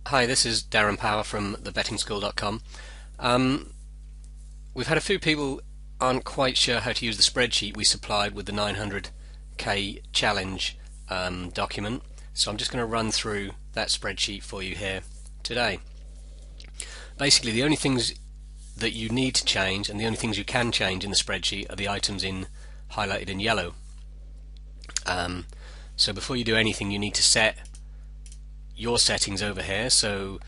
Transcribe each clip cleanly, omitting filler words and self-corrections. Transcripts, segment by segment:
Hi, this is Darren Power from thebettingschool.com. Um, we've had a few people aren't quite sure how to use the spreadsheet we supplied with the 900k challenge document, so I'm just going to run through that spreadsheet for you here today. Basically, the only things that you need to change and the only things you can change in the spreadsheet are the items highlighted in yellow. So before you do anything, you need to set your settings over here. So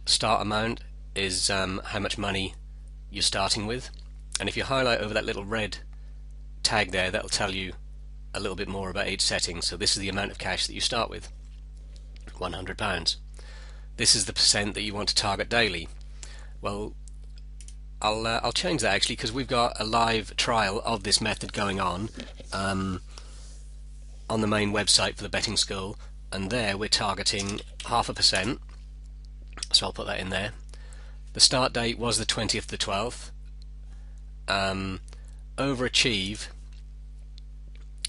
start amount is how much money you're starting with, and if you highlight over that little red tag there, that'll tell you a little bit more about each setting. So this is the amount of cash that you start with, £100. This is the percent that you want to target daily. Well, I'll change that actually, because we've got a live trial of this method going on the main website for the betting school, and there we're targeting 0.5%, so I'll put that in there. The start date was the 20th to the 12th. Overachieve,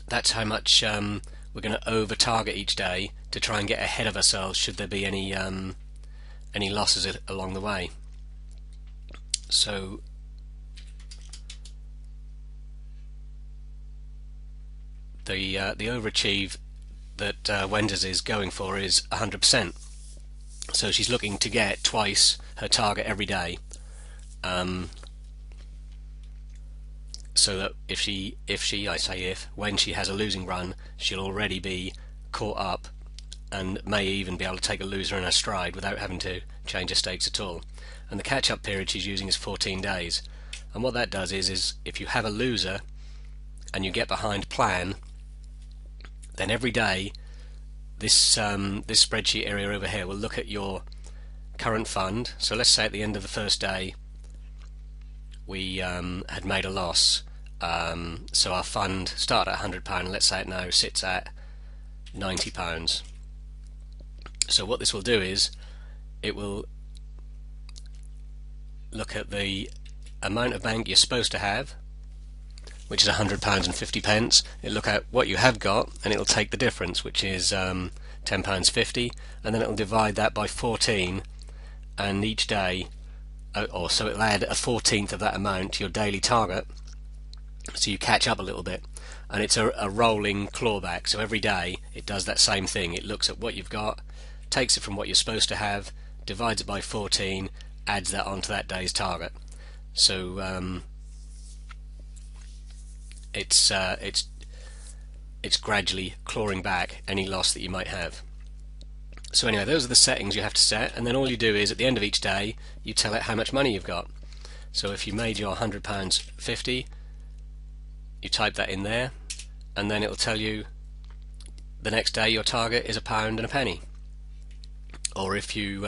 that's how much we're going to over target each day to try and get ahead of ourselves should there be any losses along the way. So the overachieve that Wenda's is going for is 100%. So she's looking to get twice her target every day. So that when she has a losing run, she'll already be caught up and may even be able to take a loser in her stride without having to change her stakes at all. And the catch-up period she's using is 14 days. And what that does is if you have a loser and you get behind plan, then every day this spreadsheet area over here will look at your current fund. So let's say at the end of the first day we had made a loss, so our fund started at £100, let's say it now sits at £90. So what this will do is it will look at the amount of bank you're supposed to have, which is £100.50. It'll look at what you have got and it'll take the difference, which is £10.50, and then it'll divide that by 14, and each day so it'll add a 14th of that amount to your daily target, so you catch up a little bit. And it's a rolling clawback, so every day it does that same thing. It looks at what you've got, takes it from what you're supposed to have, divides it by 14, adds that onto that day's target. So it's gradually clawing back any loss that you might have. So anyway, those are the settings you have to set, and then all you do is at the end of each day you tell it how much money you've got. So if you made your £100.50, you type that in there, and then it'll tell you the next day your target is £1.01. Or if you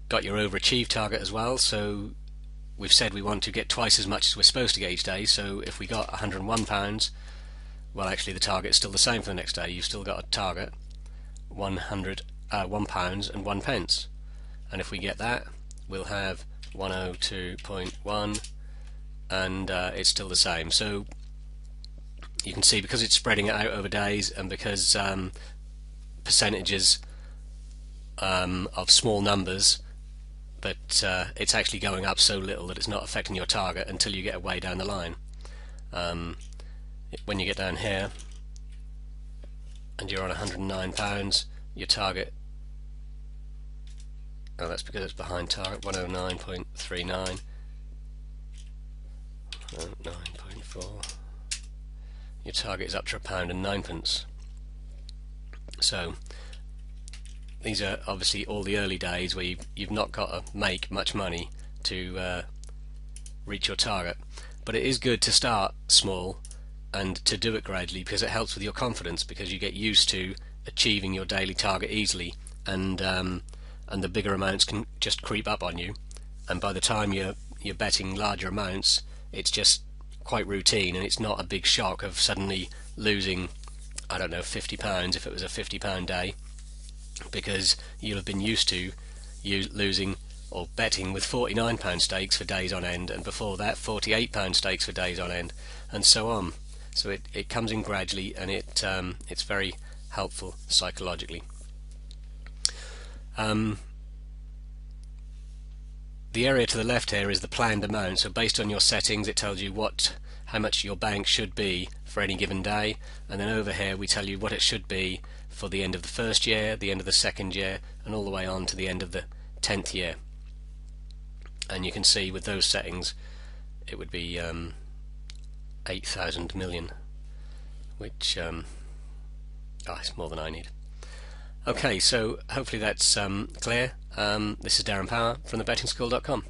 got your overachieved target as well, so we've said we want to get twice as much as we're supposed to get each day, so if we got £101, well actually the target is still the same for the next day. You've still got a target, £1.01, and if we get that we'll have 102.1, and it's still the same. So you can see, because it's spreading it out over days, and because percentages of small numbers, but it's actually going up so little that it's not affecting your target until you get way down the line. When you get down here and you're on £109, your target, oh that's because it's behind target, 109.39, 9.4, your target is up to £1.09. So these are obviously all the early days where you've not got to make much money to reach your target, but it is good to start small and to do it gradually, because it helps with your confidence, because you get used to achieving your daily target easily, and the bigger amounts can just creep up on you, and by the time you're betting larger amounts it's just quite routine, and it's not a big shock of suddenly losing, I don't know, £50 if it was a £50 day, because you'll have been used to losing or betting with £49 stakes for days on end, and before that £48 stakes for days on end, and so on. So it comes in gradually, and it's very helpful psychologically. The area to the left here is the planned amount, so based on your settings it tells you how much your bank should be for any given day, and then over here we tell you what it should be for the end of the first year, the end of the second year, and all the way on to the end of the 10th year. And you can see with those settings it would be 8,000 million, which it's more than I need. Okay, so hopefully that's clear. This is Darren Power from thebettingschool.com.